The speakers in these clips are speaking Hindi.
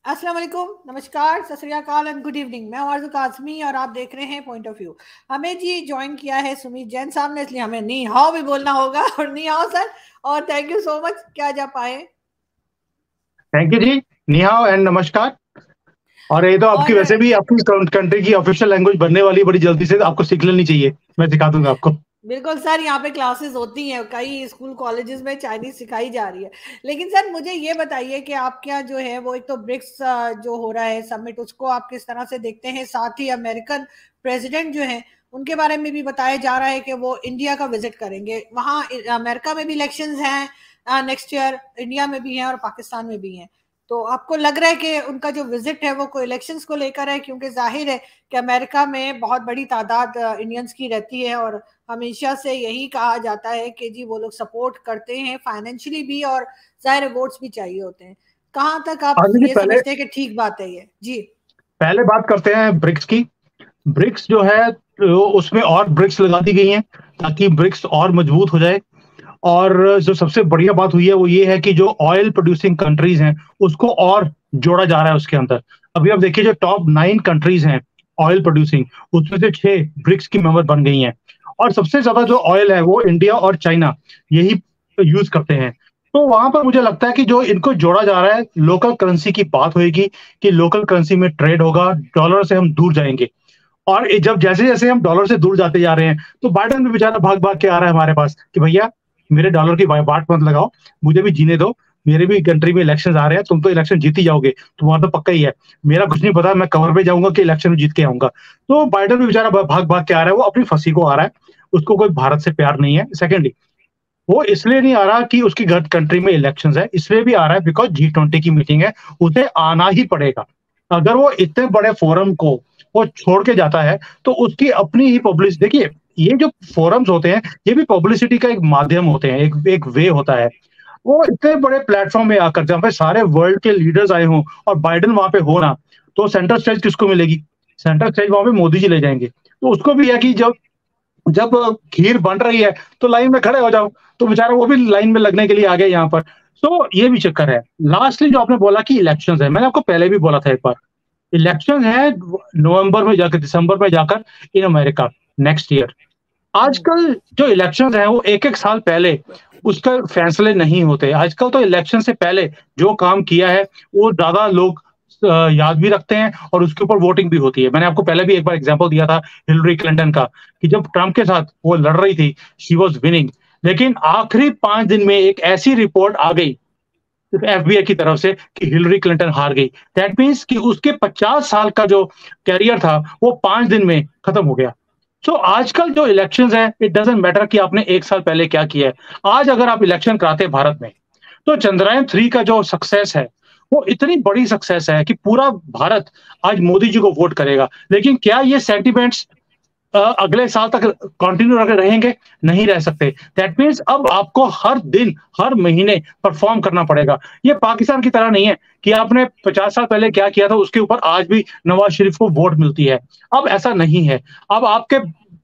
अस्सलाम वालेकुम, नमस्कार, सत श्री अकाल एंड गुड इवनिंग। मैं हूं आरज़ू काज़मी और आप देख रहे हैं पॉइंट ऑफ व्यू। हमें जी ज्वाइन किया है सुमित जैन साहब ने, इसलिए हमें नी हाओ भी बोलना होगा। और नी हाओ सर, और थैंक यू सो मच कि आज आप आए। थैंक यू जी। Ni hao and namaskar. और ये तो आपकी और वैसे भी आपकी कंट्री की ऑफिशियल लैंग्वेज बनने वाली है, बड़ी जल्दी से आपको सीख लेनी चाहिए। मैं सिखा दूंगा आपको। बिल्कुल सर, यहाँ पे क्लासेस होती हैं, कई स्कूल कॉलेजेस में चाइनीज सिखाई जा रही है। लेकिन सर मुझे ये बताइए कि आपके यहाँ जो है वो एक तो ब्रिक्स जो हो रहा है समिट, उसको आप किस तरह से देखते हैं। साथ ही अमेरिकन प्रेसिडेंट जो है उनके बारे में भी बताया जा रहा है कि वो इंडिया का विजिट करेंगे। वहाँ अमेरिका में भी इलेक्शंस हैं नेक्स्ट ईयर, इंडिया में भी हैं और पाकिस्तान में भी हैं। तो आपको लग रहा है कि उनका जो विजिट है वो कोई इलेक्शंस को लेकर है? क्योंकि जाहिर है कि अमेरिका में बहुत बड़ी तादाद इंडियंस की रहती है और हमेशा से यही कहा जाता है कि जी वो लोग सपोर्ट करते हैं फाइनेंशियली भी, और जाहिर वोट्स भी चाहिए होते हैं। कहाँ तक आप हाँ जी, ये पहले समझते हैं कि ठीक बात है ये? जी पहले बात करते हैं ब्रिक्स की। ब्रिक्स जो है तो उसमें और ब्रिक्स लगा दी गई हैं ताकि ब्रिक्स और मजबूत हो जाए। और जो सबसे बढ़िया बात हुई है वो ये है कि जो ऑयल प्रोड्यूसिंग कंट्रीज हैं उसको और जोड़ा जा रहा है उसके अंदर। अभी आप देखिए, जो टॉप 9 कंट्रीज हैं ऑयल प्रोड्यूसिंग, उसमें से 6 ब्रिक्स की मेंबर बन गई हैं। और सबसे ज्यादा जो ऑयल है वो इंडिया और चाइना यही यूज करते हैं। तो वहां पर मुझे लगता है कि जो इनको जोड़ा जा रहा है, लोकल करेंसी की बात होगी कि लोकल करेंसी में ट्रेड होगा, डॉलर से हम दूर जाएंगे। और जब जैसे जैसे हम डॉलर से दूर जाते जा रहे हैं तो बाइडेन भी बेचारा भाग भाग के आ रहा है हमारे पास कि भैया मेरे डॉलर की बाट मत लगाओ, मुझे भी जीने दो। मेरे भी कंट्री में इलेक्शन आ रहे हैं, तुम तो इलेक्शन जीत ही जाओगे, तुम्हारा तो पक्का ही है। मेरा कुछ नहीं पता, मैं कवर पे जाऊंगा कि इलेक्शन में जीत के आऊंगा। तो बाइडेन भी बेचारा भाग भाग के आ रहा है, वो अपनी फंसी को आ रहा है। उसको कोई भारत से प्यार नहीं है। सेकेंडली, वो इसलिए नहीं आ रहा कि उसकी घर कंट्री में इलेक्शंस है, इसलिए भी आ रहा है बिकॉज G20 की मीटिंग है, उसे आना ही पड़ेगा। अगर वो इतने बड़े फोरम को वो छोड़ के जाता है तो उसकी अपनी ही पब्लिसिटी, देखिए ये जो फोरम्स होते हैं ये भी पब्लिसिटी का एक माध्यम होते हैं, एक एक वे होता है। वो इतने बड़े प्लेटफॉर्म में आकर जहाँ पे सारे वर्ल्ड के लीडर्स आए हों और बाइडेन वहां पे हो ना, तो सेंटर स्टेज किसको मिलेगी? सेंटर स्टेज वहां पे मोदी जी ले जाएंगे। तो उसको भी है कि जब जब खीर बन रही है तो लाइन में खड़े हो जाओ। तो बेचारा वो भी लाइन में लगने के लिए आ गए यहाँ पर। तो ये भी चक्कर है। लास्टली जो आपने बोला कि इलेक्शंस है, मैंने आपको पहले भी बोला था एक बार, इलेक्शन है नवंबर में जाकर, दिसंबर में जाकर, इन अमेरिका नेक्स्ट ईयर। आजकल जो इलेक्शंस हैं वो एक एक साल पहले उसका फैसले नहीं होते। आजकल तो इलेक्शन से पहले जो काम किया है वो ज्यादा लोग याद भी रखते हैं और उसके ऊपर वोटिंग भी होती है। मैंने आपको पहले भी एक बार एग्जांपल दिया था हिलरी क्लिंटन का, कि जब ट्रंप के साथ वो लड़ रही थी, शी वॉज विनिंग, लेकिन आखिरी 5 दिन में एक ऐसी रिपोर्ट आ गई FBI की तरफ से कि हिलरी क्लिंटन हार गई। दैट मीन्स कि उसके 50 साल का जो कैरियर था वो 5 दिन में खत्म हो गया। सो आजकल जो इलेक्शंस है, इट डजेंट मैटर कि आपने एक साल पहले क्या किया है। आज अगर आप इलेक्शन कराते हैं भारत में, तो चंद्रयान 3 का जो सक्सेस है वो इतनी बड़ी सक्सेस है कि पूरा भारत आज मोदी जी को वोट करेगा। लेकिन क्या ये सेंटिमेंट्स अगले साल तक कंटिन्यू रहेंगे? नहीं रह सकते। दैट मीन्स अब आपको हर दिन हर महीने परफॉर्म करना पड़ेगा। ये पाकिस्तान की तरह नहीं है कि आपने 50 साल पहले क्या किया था उसके ऊपर आज भी नवाज शरीफ को वोट मिलती है। अब ऐसा नहीं है। अब आपके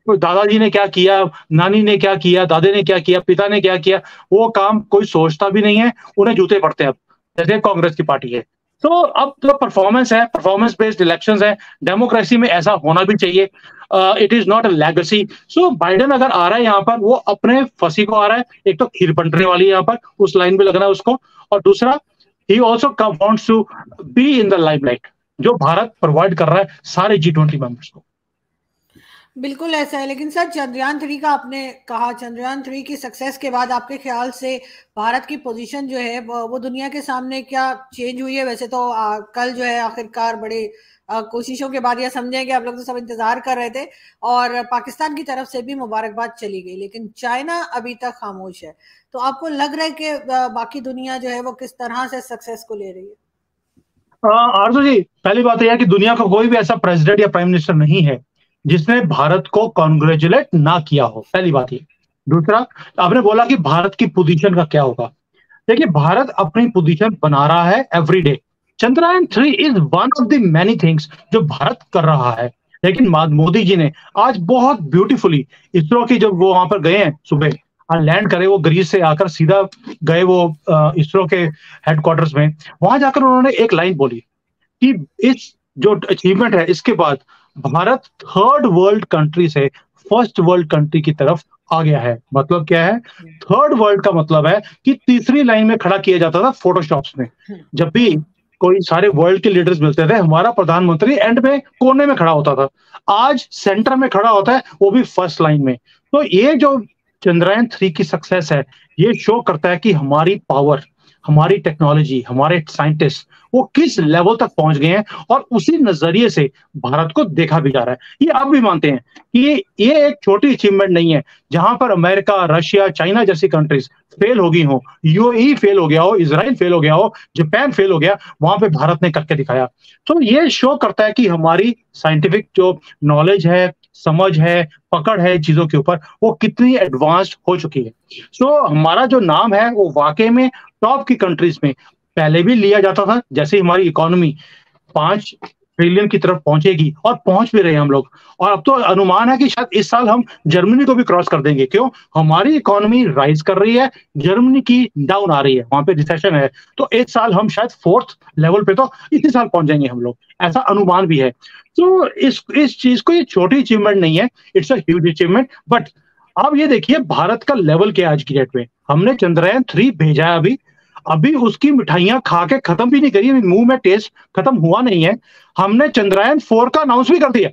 दादाजी ने क्या किया, नानी ने क्या किया, दादे ने क्या किया, पिता ने क्या किया, वो काम कोई सोचता भी नहीं है, उन्हें जूते पड़ते हैं अब, जैसे कांग्रेस की पार्टी है। तो अब जो परफॉर्मेंस है, परफॉर्मेंस बेस्ड इलेक्शंस है, डेमोक्रेसी में ऐसा होना भी चाहिए। It is not a legacy. So Biden अगर आ रहा है यहाँ पर, वो अपने फंसी को आ रहा है। एक तो खीर बंटने वाली है यहाँ पर, उस लाइन में लगना है उसको। और दूसरा, he also wants to be in the limelight, जो भारत प्रोवाइड कर रहा है सारे G20 मेंबर्स को। बिल्कुल ऐसा है। लेकिन सर चंद्रयान 3 का आपने कहा, चंद्रयान 3 की सक्सेस के बाद आपके ख्याल से भारत की पोजीशन जो है वो दुनिया के सामने क्या चेंज हुई है? वैसे तो कल जो है आखिरकार बड़े कोशिशों के बाद, यह समझें कि आप लोग तो सब इंतजार कर रहे थे और पाकिस्तान की तरफ से भी मुबारकबाद चली गई, लेकिन चाइना अभी तक खामोश है। तो आपको लग रहा है कि बाकी दुनिया जो है वो किस तरह से सक्सेस को ले रही है? आरजू जी, पहली बात यह है कि दुनिया का कोई भी ऐसा प्रेसिडेंट या प्राइम मिनिस्टर नहीं है जिसने भारत को कॉन्ग्रेचुलेट ना किया हो। पहली बात ये। दूसरा, आपने बोला कि भारत की पोजीशन का क्या होगा। देखिए, भारत अपनी पोजीशन बना रहा है every day. Chandrayaan 3 is one of the many things जो भारत कर रहा है। लेकिन मोदी जी ने आज बहुत ब्यूटीफुली इसरो की, जब वो वहां पर गए हैं सुबह और लैंड करे, वो ग्रीस से आकर सीधा गए वो इसरो के हेडक्वार्टर्स में, वहां जाकर उन्होंने एक लाइन बोली कि इस जो अचीवमेंट है इसके बाद भारत थर्ड वर्ल्ड कंट्री से फर्स्ट वर्ल्ड कंट्री की तरफ आ गया है। मतलब क्या है? थर्ड वर्ल्ड का मतलब है कि तीसरी लाइन में खड़ा किया जाता था फोटोशॉप्स में। जब भी कोई सारे वर्ल्ड के लीडर्स मिलते थे, हमारा प्रधानमंत्री एंड में कोने में खड़ा होता था। आज सेंटर में खड़ा होता है, वो भी फर्स्ट लाइन में। तो ये जो चंद्रयान 3 की सक्सेस है, ये शो करता है कि हमारी पावर, हमारी टेक्नोलॉजी, हमारे साइंटिस्ट वो किस लेवल तक पहुंच गए हैं, और उसी नजरिए से भारत को देखा भी जा रहा है। ये आप भी मानते हैं कि ये एक छोटी अचीवमेंट नहीं है। जहां पर अमेरिका, रशिया, चाइना जैसी कंट्रीज फेल हो गई हो, यूएई फेल हो गया हो, इजराइल फेल हो गया हो, जापान फेल हो गया, वहां पे भारत ने करके दिखाया। तो ये शो करता है कि हमारी साइंटिफिक जो नॉलेज है, समझ है, पकड़ है चीजों के ऊपर, वो कितनी एडवांस्ड हो चुकी है। सो हमारा जो नाम है वो वाकई में टॉप की कंट्रीज में पहले भी लिया जाता था। जैसे हमारी इकोनॉमी 5 ट्रिलियन की तरफ पहुंचेगी, और पहुंच भी रहे हैं हम लोग। और अब तो अनुमान है कि शायद इस साल हम जर्मनी को भी क्रॉस कर देंगे। क्यों? हमारी इकोनॉमी राइज कर रही है, जर्मनी की डाउन आ रही है, वहां पे रिसेशन है। तो इस साल हम शायद 4th लेवल पे तो इसी साल पहुंच जाएंगे हम लोग, ऐसा अनुमान भी है। तो इस चीज को, ये छोटी अचीवमेंट नहीं है, it's a huge achievement. But आप ये देखिए भारत का लेवल क्या है आज की डेट में। हमने चंद्रयान 3 भेजा है, अभी अभी उसकी मिठाइयां खा के खत्म भी नहीं करी, अभी मुंह में टेस्ट खत्म हुआ नहीं है। हमने चंद्रयान 4 का अनाउंस भी कर दिया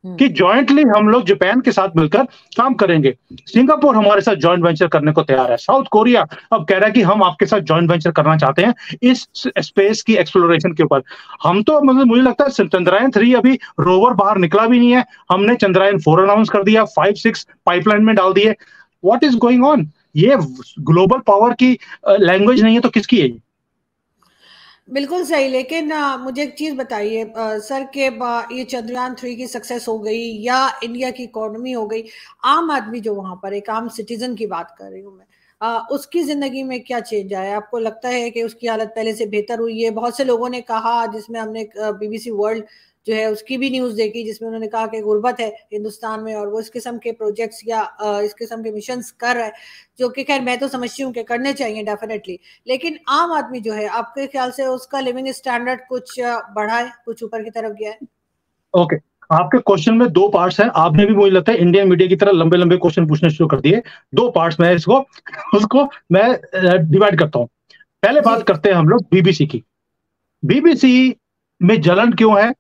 कि जॉइंटली हम लोग जापान के साथ मिलकर काम करेंगे। सिंगापुर हमारे साथ जॉइंट वेंचर करने को तैयार है। साउथ कोरिया अब कह रहा है कि हम आपके साथ जॉइंट वेंचर करना चाहते हैं इस स्पेस की एक्सप्लोरेशन के ऊपर। हम तो मतलब मुझे लगता है चंद्रयान 3 अभी रोवर बाहर निकला भी नहीं है, हमने चंद्रयान 4 अनाउंस कर दिया, 5-6 पाइपलाइन में डाल दिए। What is going on? ये ग्लोबल पावर की लैंग्वेज नहीं है तो किसकी है? बिल्कुल सही। लेकिन मुझे एक चीज बताइए सर के ये चंद्रयान 3 की सक्सेस हो गई या इंडिया की इकोनॉमी हो गई, आम आदमी जो वहां पर, एक आम सिटीजन की बात कर रही हूँ मैं, उसकी जिंदगी में क्या चेंज आया? आपको लगता है कि उसकी हालत पहले से बेहतर हुई है? बहुत से लोगों ने कहा, जिसमें हमने बीबीसी वर्ल्ड जो है उसकी भी न्यूज देखी, जिसमें उन्होंने कहा कि गुर्बत है हिंदुस्तान में और वो इस किस्म के प्रोजेक्ट्स या इस किस्म के मिशंस कर रहा है, जो कि खैर मैं तो समझती हूँ कि करने चाहिए डेफिनेटली। लेकिन आम आदमी जो है, आपके ख्याल से उसका लिविंग स्टैंडर्ड कुछ बढ़ा है, कुछ ऊपर की तरफ गया है? ओके, आपके क्वेश्चन में 2 पार्ट्स हैं। आपने भी मुझे लगता है इंडियन मीडिया की तरह लंबे लंबे क्वेश्चन पूछने शुरू कर दिए। 2 पार्ट्स में इसको उसको मैं डिवाइड करता हूँ। पहले बात करते हैं हम लोग बीबीसी की। बीबीसी में जलन क्यों है?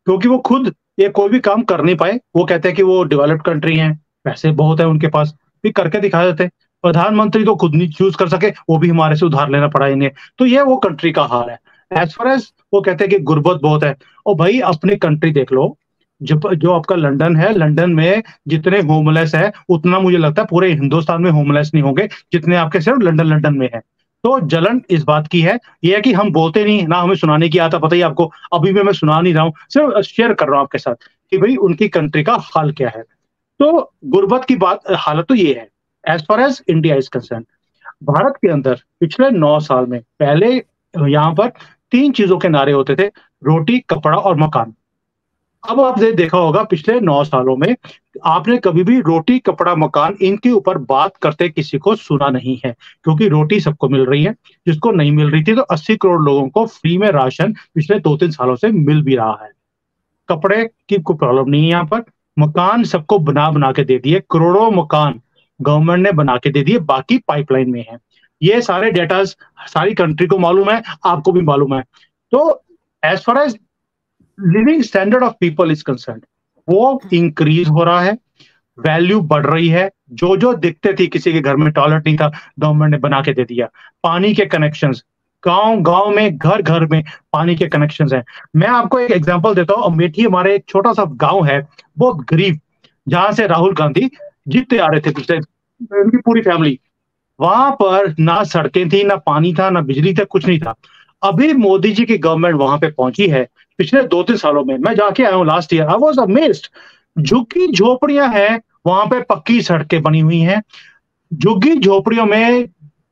क्योंकि वो खुद ये कोई भी काम कर नहीं पाए। वो कहते हैं कि वो डेवलप्ड कंट्री हैं, पैसे बहुत है उनके पास, भी करके दिखा देते। प्रधानमंत्री तो खुद नहीं चूज कर सके, वो भी हमारे से उधार लेना पड़ा इन्हें। तो ये वो कंट्री का हाल है। एज फार एज वो कहते हैं कि गुर्बत बहुत है। और भाई अपनी कंट्री देख लो, जो आपका लंदन है, लंदन में जितने होमलेस है उतना मुझे लगता है पूरे हिंदुस्तान में होमलेस नहीं होंगे जितने आपके सिर्फ लंदन लंदन में है। तो जलन इस बात की है, ये है कि हम बोलते नहीं ना, हमें सुनाने की आता, पता ही आपको। अभी भी मैं सुना नहीं रहा हूँ, सिर्फ शेयर कर रहा हूँ आपके साथ कि भाई उनकी कंट्री का हाल क्या है। तो गुर्बत की बात, हालत तो ये है as far as India is concern. Bharat के अंदर पिछले 9 साल में पहले यहाँ पर 3 चीजों के नारे होते थे: रोटी, कपड़ा और मकान। अब आपने देखा होगा पिछले 9 सालों में आपने कभी भी रोटी, कपड़ा, मकान इनके ऊपर बात करते किसी को सुना नहीं है। क्योंकि रोटी सबको मिल रही है, जिसको नहीं मिल रही थी तो 80 करोड़ लोगों को फ्री में राशन पिछले 2-3 सालों से मिल भी रहा है। कपड़े की कोई प्रॉब्लम नहीं है यहाँ पर। मकान सबको बना बना के दे दिए, करोड़ों मकान गवर्नमेंट ने बना के दे दिए, बाकी पाइपलाइन में है। ये सारे डेटास सारी कंट्री को मालूम है, आपको भी मालूम है। तो as far as living standard of people is concern, वो इंक्रीज हो रहा है, वैल्यू बढ़ रही है। जो जो दिखते थी, किसी के घर में टॉयलेट नहीं था, गवर्नमेंट ने बना के दे दिया। पानी के कनेक्शंस, गांव गांव में, घर घर में पानी के कनेक्शंस हैं। मैं आपको एक एग्जांपल देता हूँ। अमेठी हमारे एक छोटा सा गांव है, बहुत गरीब, जहां से राहुल गांधी जीतते आ रहे थे पिछले, उनकी पूरी फैमिली। वहां पर ना सड़कें थी, ना पानी था, ना बिजली था, कुछ नहीं था। अभी मोदी जी की गवर्नमेंट वहां पे पहुंची है। पिछले 2-3 सालों में मैं जाके आया हूँ last year, I was amazed. झुग्गी झोपड़ियां हैं वहां पे, पक्की सड़कें बनी हुई हैं। झुग्गी झोपड़ियों में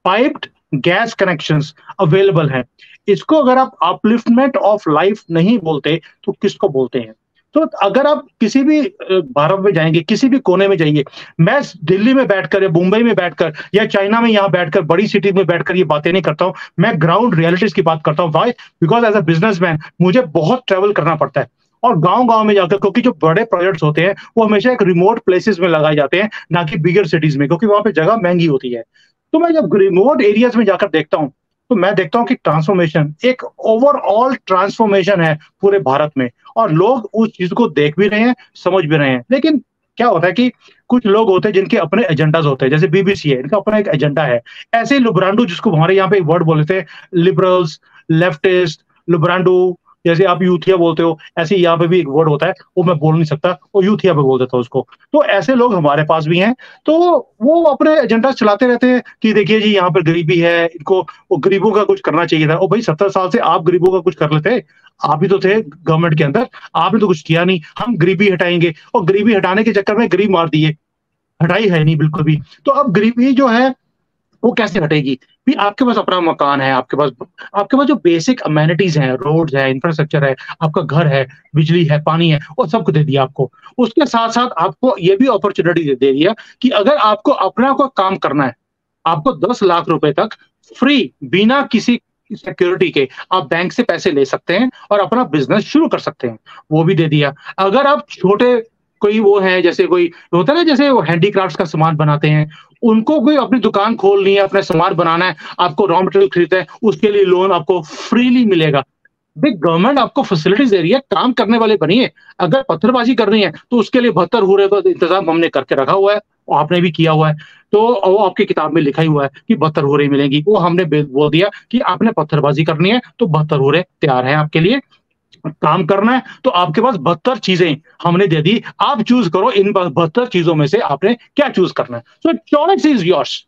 पाइप्ड गैस कनेक्शंस अवेलेबल हैं। इसको अगर आप अपलिफ्टमेंट ऑफ लाइफ नहीं बोलते तो किसको बोलते हैं? तो अगर आप किसी भी भारत में जाएंगे, किसी भी कोने में जाइए, मैं दिल्ली में बैठकर या मुंबई में बैठकर या चाइना में यहाँ बैठकर बड़ी सिटी में बैठकर ये बातें नहीं करता हूँ। मैं ग्राउंड रियलिटीज की बात करता हूँ। Why? Because as a businessman मुझे बहुत ट्रेवल करना पड़ता है, और गांव-गांव में जाकर, क्योंकि जो बड़े प्रोजेक्ट्स होते हैं वो हमेशा एक रिमोट प्लेसेस में लगाए जाते हैं, ना कि बिगर सिटीज में, क्योंकि वहां पे जगह महंगी होती है। तो मैं जब रिमोट एरियाज में जाकर देखता हूँ, तो मैं देखता हूँ कि ट्रांसफॉर्मेशन, एक ओवरऑल ट्रांसफॉर्मेशन है पूरे भारत में, और लोग उस चीज को देख भी रहे हैं, समझ भी रहे हैं। लेकिन क्या होता है कि कुछ लोग होते हैं जिनके अपने एजेंडाज होते हैं, जैसे बीबीसी है, इनका अपना एक एजेंडा है। ऐसे ही लुब्रांडू, जिसको हमारे यहाँ पे एक वर्ड बोले थे, लिबरल्स, लेफ्टिस्ट, लुब्रांडू, जैसे आप यूथिया बोलते हो, ऐसे यहाँ पे भी एक वर्ड होता है, वो मैं बोल नहीं सकता, वो यूथिया पे बोल देता हूँ उसको। तो ऐसे लोग हमारे पास भी हैं। तो वो अपने एजेंडा चलाते रहते हैं कि देखिए जी यहाँ पर गरीबी है, इनको, वो गरीबों का कुछ करना चाहिए था। ओ भाई, 70 साल से आप गरीबों का कुछ कर लेते, आप भी तो थे गवर्नमेंट के अंदर, आपने तो कुछ किया नहीं। हम गरीबी हटाएंगे, और गरीबी हटाने के चक्कर में गरीब मार दिए, हटाई है नहीं बिल्कुल भी। तो अब गरीबी जो है वो कैसे हटेगी? भी आपके पास अपना मकान है, आपके पास जो बेसिक अमेनिटीज हैं, रोड्स है, इंफ्रास्ट्रक्चर है, आपका घर है, बिजली है, पानी है, वो सब कुछ दे दिया आपको। उसके साथ-साथ आपको ये भी अपॉर्च्युनिटी दे दिया कि अगर आपको अपना कोई काम करना है, आपको 10 लाख रुपए तक फ्री, बिना किसी सिक्योरिटी के आप बैंक से पैसे ले सकते हैं और अपना बिज़नेस शुरू कर सकते हैं, वो भी दे दिया। अगर आप छोटे कोई वो है, जैसे कोई होता है ना, जैसे वो हैंडीक्राफ्ट्स का सामान बनाते हैं, उनको कोई अपनी दुकान खोलनी है, अपना सामान बनाना है, आपको रॉ मटेरियल खरीदना है, उसके लिए लोन आपको फ्रीली मिलेगा। भाई, गवर्नमेंट आपको फैसिलिटीज दे रही है, काम करने वाले बनिए। अगर पत्थरबाजी करनी है तो उसके लिए 72 हुर्रे का इंतजाम हमने करके रखा हुआ है, और आपने भी किया हुआ है। तो वो आपकी किताब में लिखा ही हुआ है कि 72 हुर्रे मिलेंगी। वो हमने बोल दिया कि आपने पत्थरबाजी करनी है तो 72 हुर्रे तैयार हैं आपके लिए। काम करना है तो आपके पास 72 चीजें हमने दे दी, आप चूज करो इन 72 चीजों में से आपने क्या चूज करना है। सो चॉइस इज योर्स।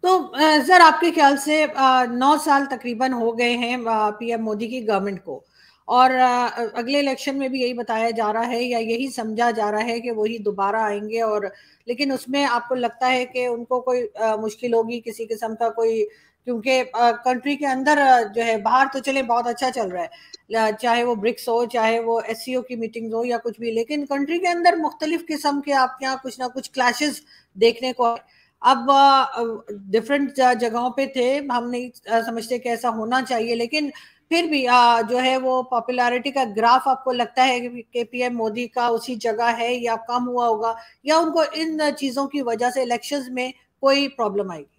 तो सर, आपके ख्याल से 9 साल तकरीबन हो गए हैं पीएम मोदी की गवर्नमेंट को, और अगले इलेक्शन में भी यही बताया जा रहा है या यही समझा जा रहा है कि वही दोबारा आएंगे, और लेकिन उसमें आपको लगता है कि उनको कोई मुश्किल होगी किसी किस्म का कोई, क्योंकि कंट्री के अंदर जो है, बाहर तो चले बहुत अच्छा चल रहा है, चाहे वो ब्रिक्स हो, चाहे वो एससीओ की मीटिंग्स हो या कुछ भी, लेकिन कंट्री के अंदर मुख्तलिफ किस्म के आपके यहाँ कुछ ना कुछ क्लैशेस देखने को। अब डिफरेंट जगहों पे थे, हम नहीं समझते कि ऐसा होना चाहिए, लेकिन फिर भी जो है वो पॉपुलैरिटी का ग्राफ आपको लगता है कि पीएम मोदी का उसी जगह है या कम हुआ होगा, या उनको इन चीजों की वजह से इलेक्शंस में कोई प्रॉब्लम आएगी?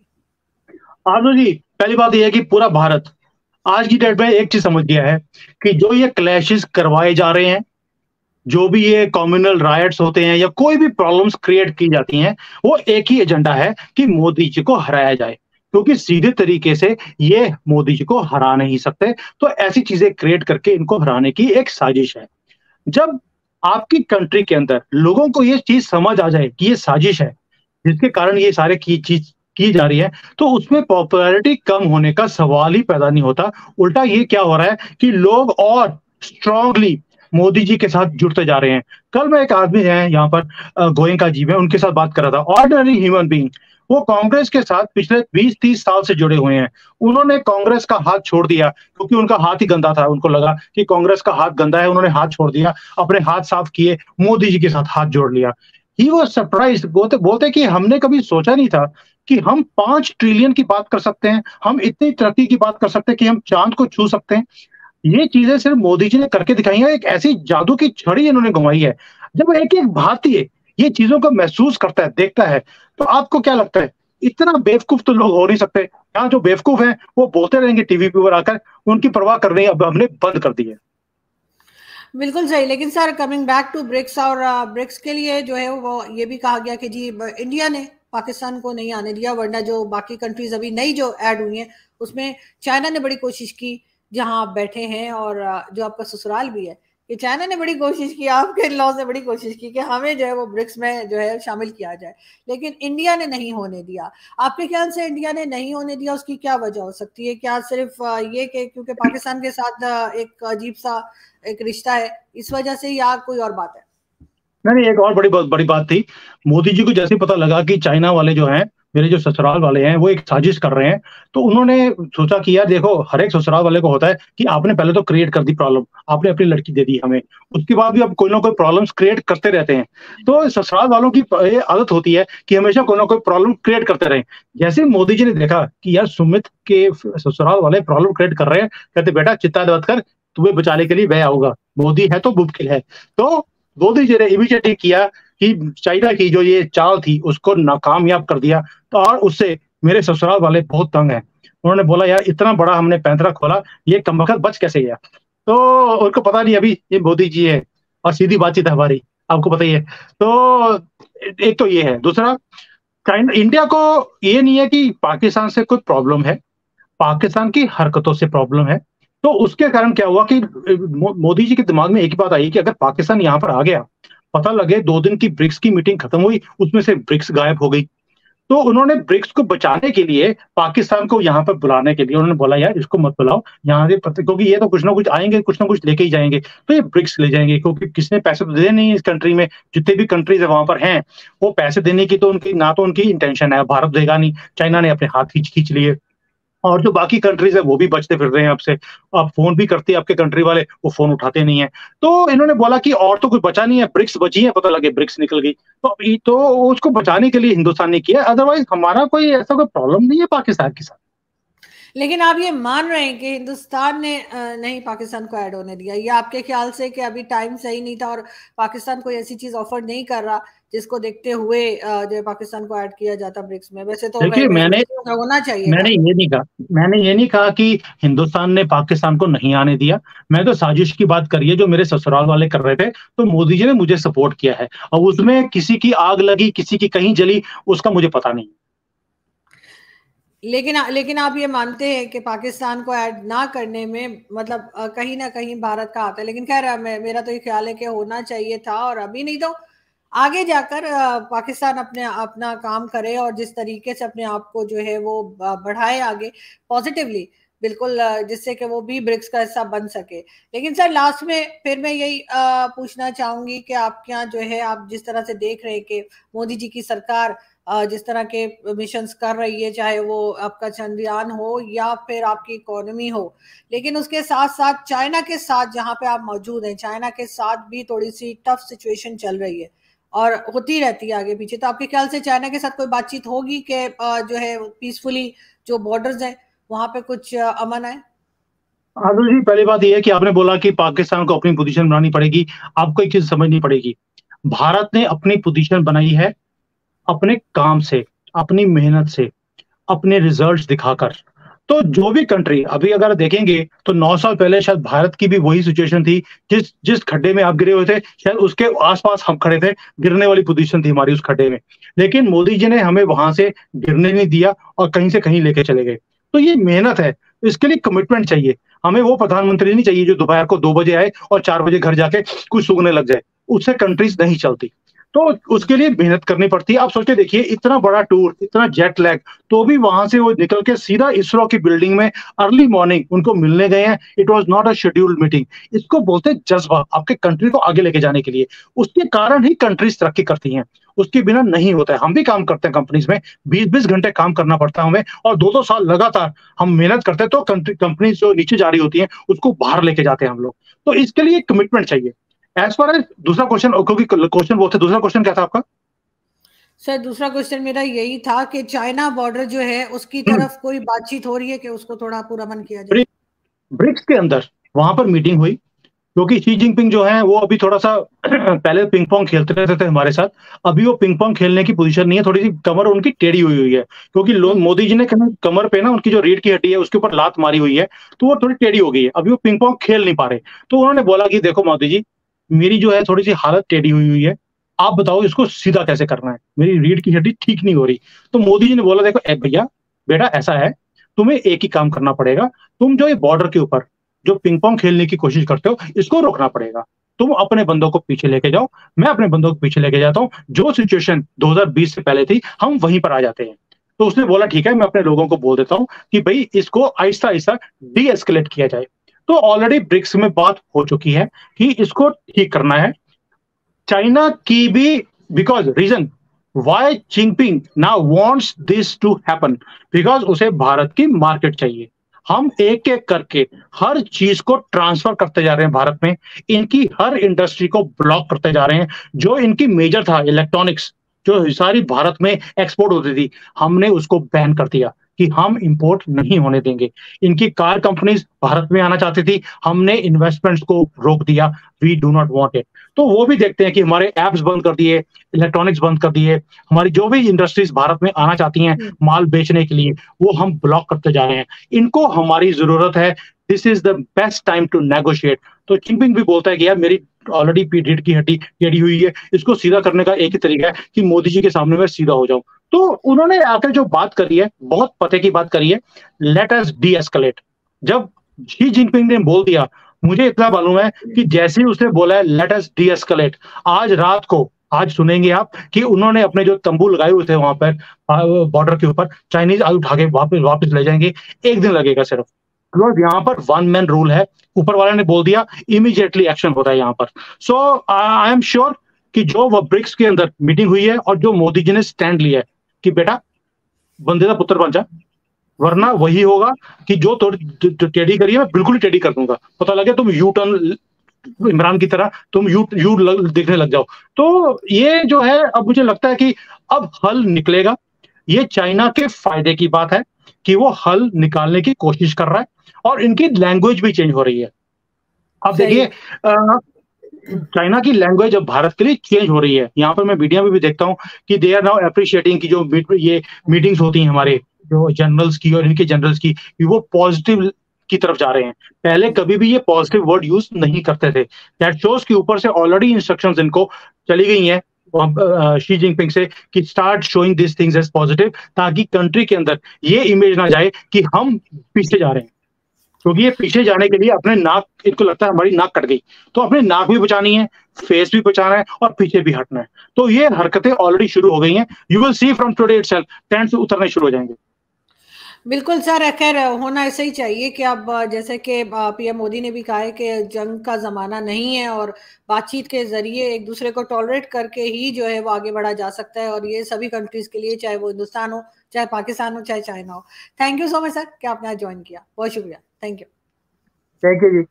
आनंद जी, पहली बात यह है कि पूरा भारत आज की डेट में एक चीज समझ गया है कि जो ये क्लैशेस करवाए जा रहे हैं, जो भी ये कम्युनल राइट्स होते हैं या कोई भी प्रॉब्लम्स क्रिएट की जाती हैं, वो एक ही एजेंडा है कि मोदी जी को हराया जाए, क्योंकि सीधे तरीके से ये मोदी जी को हरा नहीं सकते। तो ऐसी चीजें क्रिएट करके इनको हराने की एक साजिश है। जब आपकी कंट्री के अंदर लोगों को ये चीज समझ आ जाए कि ये साजिश है, जिसके कारण ये सारे की चीज की जा रही है, तो उसमें पॉपुलैरिटी कम होने का सवाल ही पैदा नहीं होता। उल्टा ये क्या हो रहा है कि लोग और स्ट्रांगली मोदी जी के साथ जुड़ते जा रहे हैं। कल मैं एक आदमी है यहाँ पर, गोयंका जी में, उनके साथ बात कर रहा था, ऑर्डिनरी ह्यूमन बीइंग। वो कांग्रेस के साथ पिछले 20-30 साल से जुड़े हुए हैं। उन्होंने कांग्रेस का हाथ छोड़ दिया क्योंकि उनका हाथ ही गंदा था, उनको लगा कि कांग्रेस का हाथ गंदा है, उन्होंने हाथ छोड़ दिया, अपने हाथ साफ किए, मोदी जी के साथ हाथ जोड़ लिया। ही वाज सरप्राइज्ड, बोलते बोलते कि हमने कभी सोचा नहीं था कि हम 5 ट्रिलियन की बात कर सकते हैं, हम इतनी तरक्की की बात कर सकते हैं कि हम चांद को छू सकते हैं। ये चीजें सिर्फ मोदी जी ने करके दिखाई है, एक ऐसी जादू की छड़ी इन्होंने घुमाई है। जब एक एक भारतीय ये चीजों को महसूस करता है, देखता है, तो आपको क्या लगता है, इतना बेवकूफ तो लोग हो नहीं सकते। यहाँ जो बेवकूफ है वो बोलते रहेंगे टीवी पे आकर, उनकी परवाह करनी अब हमने बंद कर दी है। बिल्कुल सही। लेकिन sir, coming back to BRICS, और ब्रिक्स के लिए जो है वो ये भी कहा गया कि जी इंडिया ने पाकिस्तान को नहीं आने दिया, वरना जो बाकी कंट्रीज अभी नई जो ऐड हुई हैं उसमें चाइना ने बड़ी कोशिश की, जहां आप बैठे हैं और जो आपका ससुराल भी है, कि चाइना ने बड़ी कोशिश की, आपके लॉ ने बड़ी कोशिश की कि हमें जो है वो ब्रिक्स में जो है शामिल किया जाए, लेकिन इंडिया ने नहीं होने दिया। आपके ख्याल से इंडिया ने नहीं होने दिया, उसकी क्या वजह हो सकती है? क्या सिर्फ ये कि क्योंकि पाकिस्तान के साथ एक अजीब सा एक रिश्ता है, इस वजह से, या कोई और बात है? नहीं नहीं, एक और बड़ी बात थी। मोदी जी को जैसे ही पता लगा कि चाइना वाले जो हैं मेरे जो ससुराल वाले हैं वो एक साजिश कर रहे हैं। तो उन्होंने सोचा कि यार देखो, हर एक ससुराल वाले को होता है कि आपने पहले तो क्रिएट कर दी प्रॉब्लम, आपने अपनी लड़की दे दी हमें, उसके बाद भी आप कोई ना कोई प्रॉब्लम्स क्रिएट करते रहते हैं। तो ससुराल वालों की ये आदत होती है कि हमेशा कोई ना कोई प्रॉब्लम क्रिएट करते रहें। जैसे ही मोदी जी ने देखा कि यार सुमित के ससुराल वाले प्रॉब्लम क्रिएट कर रहे हैं, कहते बेटा चिंता मत कर, तुम्हें बचाने के लिए मैं आऊँगा, मोदी है तो मुमकिन है। तो मोदी जी ने इमीडिएटली किया कि चाइना की जो ये चाल थी उसको नाकामयाब कर दिया। तो और उससे मेरे ससुराल वाले बहुत तंग हैं। उन्होंने बोला यार इतना बड़ा हमने पैंतरा खोला, ये कमबख्त बच कैसे गया? तो उनको पता नहीं अभी ये मोदी जी है और सीधी बातचीत है हमारी, आपको पता ही है। तो एक तो ये है, दूसरा चाइना इंडिया को ये नहीं है कि पाकिस्तान से कोई प्रॉब्लम है, पाकिस्तान की हरकतों से प्रॉब्लम है। तो उसके कारण क्या हुआ कि मोदी जी के दिमाग में एक ही बात आई कि अगर पाकिस्तान यहाँ पर आ गया, पता लगे 2 दिन की ब्रिक्स की मीटिंग खत्म हुई, उसमें से ब्रिक्स गायब हो गई। तो उन्होंने ब्रिक्स को बचाने के लिए पाकिस्तान को यहाँ पर बुलाने के लिए उन्होंने बोला यार इसको मत बुलाओ यहाँ से, क्योंकि ये तो कुछ ना कुछ आएंगे, कुछ ना कुछ लेके ही जाएंगे, तो ये ब्रिक्स ले जाएंगे, क्योंकि किसने पैसे तो दे नहीं इस कंट्री में, जितने भी कंट्रीज है वहां पर हैं, वो पैसे देने की तो उनकी ना तो उनकी इंटेंशन है, भारत देगा नहीं, चाइना ने अपने हाथ खींच खींच लिए। और जो बाकी कंट्रीज है वो भी बचते फिर रहे हैं आपसे। आप फोन भी करते हैं आपके कंट्री वाले, वो फोन उठाते नहीं है। तो इन्होंने बोला कि और तो कुछ बचा नहीं है, ब्रिक्स बची है, पता लगे ब्रिक्स निकल गई। तो उसको बचाने के लिए हिंदुस्तान ने किया, अदरवाइज हमारा कोई ऐसा कोई प्रॉब्लम नहीं है पाकिस्तान के साथ। लेकिन आप ये मान रहे हैं कि हिंदुस्तान ने नहीं पाकिस्तान को ऐड होने दिया, या आपके ख्याल से कि अभी टाइम सही नहीं था और पाकिस्तान कोई ऐसी चीज ऑफर नहीं कर रहा जिसको देखते हुए जो पाकिस्तान को ऐड किया जाता ब्रिक्स में? वैसे तो देखिए, होना चाहिए था। मैंने ये नहीं कहा कि हिंदुस्तान ने पाकिस्तान को नहीं आने दिया। मैं तो साजिश की बात करी है जो मेरे ससुराल वाले कर रहे थे, तो मोदी जी ने मुझे सपोर्ट किया है। और उसमें किसी की आग लगी, किसी की कहीं जली, उसका मुझे पता नहीं। लेकिन आप ये मानते हैं कि पाकिस्तान को ऐड ना करने में मतलब कहीं ना कहीं भारत का आता है? लेकिन खैर मेरा तो ये ख्याल है कि होना चाहिए था, और अभी नहीं तो आगे जाकर पाकिस्तान अपने अपना काम करे और जिस तरीके से अपने आप को जो है वो बढ़ाए आगे पॉजिटिवली, बिल्कुल, जिससे कि वो भी ब्रिक्स का हिस्सा बन सके। लेकिन सर लास्ट में फिर मैं यही पूछना चाहूंगी कि आपके यहाँ जो है, आप जिस तरह से देख रहे हैं कि मोदी जी की सरकार जिस तरह के मिशंस कर रही है, चाहे वो आपका चंद्रयान हो या फिर आपकी इकोनॉमी हो, लेकिन उसके साथ साथ चाइना के साथ जहां पे आप मौजूद हैं, चाइना के साथ भी थोड़ी सी टफ सिचुएशन चल रही है और होती रहती है आगे पीछे। तो आपके ख्याल से चाइना के साथ कोई बातचीत होगी कि जो है पीसफुली जो बॉर्डर्स हैं वहां पे कुछ अमन आए? आदर्श जी, पहली बात यह है कि आपने बोला कि पाकिस्तान को अपनी पोजीशन बनानी पड़ेगी। आपको एक चीज समझनी पड़ेगी, भारत ने अपनी पोजीशन बनाई है अपने काम से, अपनी मेहनत से, अपने रिजल्ट्स दिखाकर। तो जो भी कंट्री अभी अगर देखेंगे तो 9 साल पहले शायद भारत की भी वही सिचुएशन थी, जिस जिस खड्डे में आप गिरे हुए थे शायद उसके आसपास हम खड़े थे, गिरने वाली पोजीशन थी हमारी उस खड्डे में। लेकिन मोदी जी ने हमें वहां से गिरने नहीं दिया और कहीं से कहीं लेके चले गए। तो ये मेहनत है, इसके लिए कमिटमेंट चाहिए। हमें वो प्रधानमंत्री नहीं चाहिए जो दोपहर को 2 बजे आए और 4 बजे घर जाके कुछ सूंघने लग जाए, उससे कंट्रीज नहीं चलती। तो उसके लिए मेहनत करनी पड़ती है। आप सोच के देखिए, इतना बड़ा टूर, इतना जेट लैग, तो भी वहां से वो निकल के सीधा इसरो की बिल्डिंग में अर्ली मॉर्निंग उनको मिलने गए हैं। It was not a scheduled meeting. इसको बोलते हैं जज्बा, आपके कंट्री को आगे लेके जाने के लिए। उसके कारण ही कंट्रीज तरक्की करती हैं, उसके बिना नहीं होता है। हम भी काम करते हैं कंपनीज में, 20-20 घंटे काम करना पड़ता है हमें, और 2-2 साल लगातार हम मेहनत करते हैं, तो कंपनी जो नीचे जा रही होती है उसको बाहर लेके जाते हैं हम लोग। तो इसके लिए कमिटमेंट चाहिए। एज फार एज दूसरा क्वेश्चन, क्योंकि क्वेश्चन बहुत है, दूसरा क्वेश्चन क्या था आपका? सर दूसरा क्वेश्चन मेरा यही था कि चाइना बॉर्डर जो है उसकी तरफ कोई बातचीत हो रही है कि उसको थोड़ा पूरा मन किया जाए? ब्रिक्स के अंदर वहां पर मीटिंग हुई, क्योंकि शी जिनपिंग जो है वो अभी थोड़ा सा पहले पिंग पोंग खेलते रहते थे हमारे साथ, अभी वो पिंग पोंग खेलने की पोजीशन नहीं है, थोड़ी सी कमर उनकी टेढ़ी हुई हुई है, क्योंकि मोदी जी ने कमर पे ना उनकी जो रीढ़ की हड्डी है उसके ऊपर लात मारी हुई है, तो वो थोड़ी टेढ़ी हो गई है, अभी वो पिंग पोंग खेल नहीं पा रहे। तो उन्होंने बोला कि देखो मोदी जी, मेरी जो है थोड़ी सी हालत टेढ़ी हुई हुई है, आप बताओ इसको सीधा कैसे करना है, मेरी रीढ़ की हड्डी ठीक नहीं हो रही। तो मोदी जी ने बोला देखो भैया बेटा ऐसा है, तुम्हें एक ही काम करना पड़ेगा, तुम जो ये बॉर्डर के ऊपर जो पिंग पोंग खेलने की कोशिश करते हो इसको रोकना पड़ेगा। तुम अपने बंदों को पीछे लेके जाओ, मैं अपने बंदों को पीछे लेके जाता हूँ, जो सिचुएशन 2020 से पहले थी हम वहीं पर आ जाते हैं। तो उसने बोला ठीक है, मैं अपने लोगों को बोल देता हूँ कि भाई इसको आहिस्ता आहिस्ता डी एस्केलेट किया जाए। तो ऑलरेडी ब्रिक्स में बात हो चुकी है कि इसको ठीक करना है। चाइना की भी because reason why Jinping now wants this to happen, because उसे भारत की मार्केट चाहिए। हम एक एक करके हर चीज को ट्रांसफर करते जा रहे हैं भारत में, इनकी हर इंडस्ट्री को ब्लॉक करते जा रहे हैं। जो इनकी मेजर था इलेक्ट्रॉनिक्स, जो सारी भारत में एक्सपोर्ट होती थी, हमने उसको बैन कर दिया कि हम इंपोर्ट नहीं होने देंगे। इनकी कार कंपनीज भारत में आना चाहती थी, हमने इन्वेस्टमेंट्स को रोक दिया। We do not want it. तो वो भी देखते हैं कि हमारे एप्स बंद कर दिए, इलेक्ट्रॉनिक्स बंद कर दिए, हमारी जो भी इंडस्ट्रीज भारत में आना चाहती हैं माल बेचने के लिए, वो हम ब्लॉक करते जा रहे हैं। इनको हमारी जरूरत है। This is the best time to negotiate. तो जिनपिंग भी बोलता है कि यार मेरी ऑलरेडी रीढ़ की हड्डी टेढ़ी हुई है, इसको सीधा करने का एक ही तरीका है कि मोदी जी के सामने मैं सीधा हो जाऊं। तो उन्होंने आकर जो बात करी है, बहुत पते की बात करी है, लेट अस डी एस्केलेट। जब शी जिनपिंग ने बोल दिया, मुझे इतना मालूम है कि जैसे ही उसने बोला है लेट अस डी एस्केलेट, आज रात को, आज सुनेंगे आप कि उन्होंने अपने जो तंबू लगाए हुए थे वहां पर बॉर्डर के ऊपर, चाइनीज आज उठा के वापस वापस ले जाएंगे। एक दिन लगेगा सिर्फ, बिकॉज यहाँ पर वन मैन रूल है। ऊपर वाले ने बोल दिया, इमीडिएटली एक्शन होता है यहाँ पर। सो आई एम श्योर कि जो वो ब्रिक्स के अंदर मीटिंग हुई है और जो मोदी जी ने स्टैंड लिया है कि बेटा बंदे का पुत्र बन जा, वरना वही होगा कि जो टेढ़ी करी है मैं बिल्कुल ही टेढ़ी कर दूंगा। पता लगे तुम यू टर्न इमरान की तरह तुम देखने लग जाओ। तो ये जो है, अब मुझे लगता है कि अब हल निकलेगा। ये चाइना के फायदे की बात है कि वो हल निकालने की कोशिश कर रहा है, और इनकी लैंग्वेज भी चेंज हो रही है। अब देखिए, चाइना की लैंग्वेज अब भारत के लिए चेंज हो रही है। यहाँ पर मैं मीडिया में भी देखता हूँ कि दे आर नाउ अप्रिशिएटिंग कि जो ये मीटिंग्स होती हैं हमारे जो जनरल्स की और इनके जनरल्स की, वो पॉजिटिव की तरफ जा रहे हैं। पहले कभी भी ये पॉजिटिव वर्ड यूज नहीं करते थे। दैट शोज के ऊपर से ऑलरेडी इंस्ट्रक्शंस इनको चली गई हैं शी जिनपिंग से कि start showing this things as positive, ताकि कंट्री के अंदर ये इमेज ना जाए कि हम पीछे जा रहे हैं। क्योंकि ये पीछे जाने के लिए अपने नाक, इनको लगता है हमारी नाक कट गई, तो अपने नाक भी बचानी है, फेस भी बचाना है और पीछे भी हटना है। तो ये हरकतें ऑलरेडी शुरू हो गई हैं। You will see from today itself tents उतरने शुरू हो जाएंगे। बिल्कुल सर, खैर होना ऐसा ही चाहिए कि अब जैसे कि पीएम मोदी ने भी कहा है कि जंग का जमाना नहीं है और बातचीत के जरिए एक दूसरे को टॉलरेट करके ही जो है वो आगे बढ़ा जा सकता है, और ये सभी कंट्रीज के लिए, चाहे वो हिंदुस्तान हो, चाहे पाकिस्तान हो, चाहे चाइना हो। Thank you so much sir कि आपने आज ज्वाइन किया, बहुत शुक्रिया। Thank you. Thank you ji.